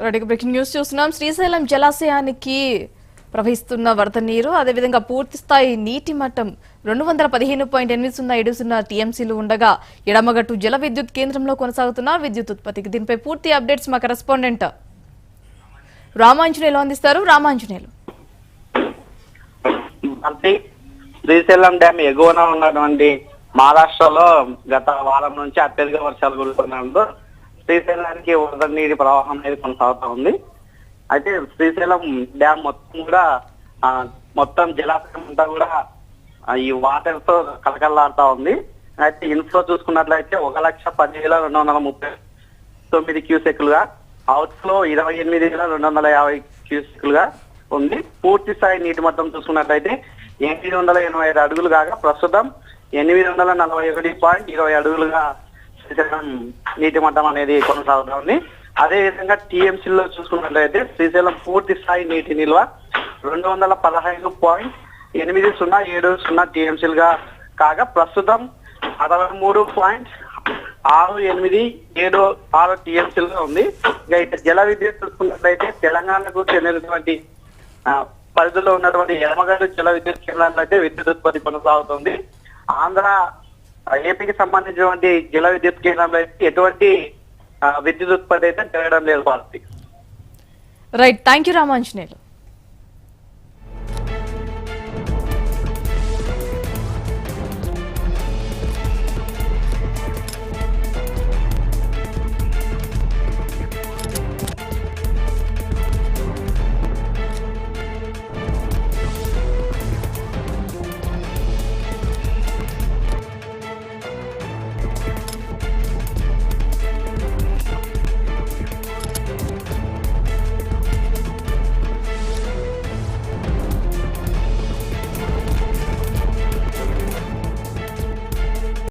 Breaking news చూస్తున్నాం. శ్రీశైలం జలాశయానికి ప్రవహిస్తున్న వరద నీరు, అదేవిధంగా పూర్తి స్థాయి నీటి మట్టం 215.80 టీఎంసీలు ఉండగా ఎడమగట్టు జల విద్యుత్ కేంద్రంలో కొనసాగుతున్న విద్యుత్ ఉత్పత్తికి. దీనిపై పూర్తి అప్డేట్స్ మా కరెస్పాండెంట్ రామాంజనేయులు అందిస్తారు. రామాంజనేయులు, శ్రీశైలం డ్యామ్ ఎగువన ఉన్నటువంటి మహారాష్ట్రలో గత వారం నుంచి అత్యధిక వర్షాలు కురుస్తున్నందుకు శ్రీశైలానికి వరద నీటి ప్రవాహం అనేది కొనసాగుతా ఉంది. అయితే శ్రీశైలం డ్యామ్ మొత్తం జలాశయం అంతా కూడా ఈ వాటర్ తో కలకల్లాడుతా ఉంది. అయితే ఇన్ఫ్లో చూసుకున్నట్లయితే 1,10,239 క్యూసెక్లుగా, అవుట్ ఫ్లో 28,250 క్యూసెక్లుగా ఉంది. పూర్తి స్థాయి నీటి మట్టం చూసుకున్నట్లయితే 885 అడుగులు కాగా ప్రస్తుతం 841.20 అడుగులుగా శ్రీశైలం నీటి మట్టం అనేది కొనసాగుతా ఉంది. అదే విధంగా టీఎంసీలో చూసుకున్నట్లయితే శ్రీశైలం పూర్తి స్థాయి నీటి నిల్వ 215.8070 టీఎంసీలుగా కాగా ప్రస్తుతం 63.6876 టీఎంసీలుగా ఉంది. ఇక జల విద్యుత్ చూసుకున్నట్లయితే తెలంగాణకు చెందినటువంటి పరిధిలో ఉన్నటువంటి ఎడమగడ్డ జల విద్యుత్ కేంద్రాల్లో అయితే విద్యుత్ ఉత్పత్తి కొనసాగుతుంది. ఆంధ్ర ఏపీకి సంబంధించినటువంటి జల విద్యుత్ కేంద్రంలో అయితే ఎటువంటి విద్యుత్ ఉత్పత్తి అయితే జరగడం లేదు. Right, thank you Ramanjaneyulu.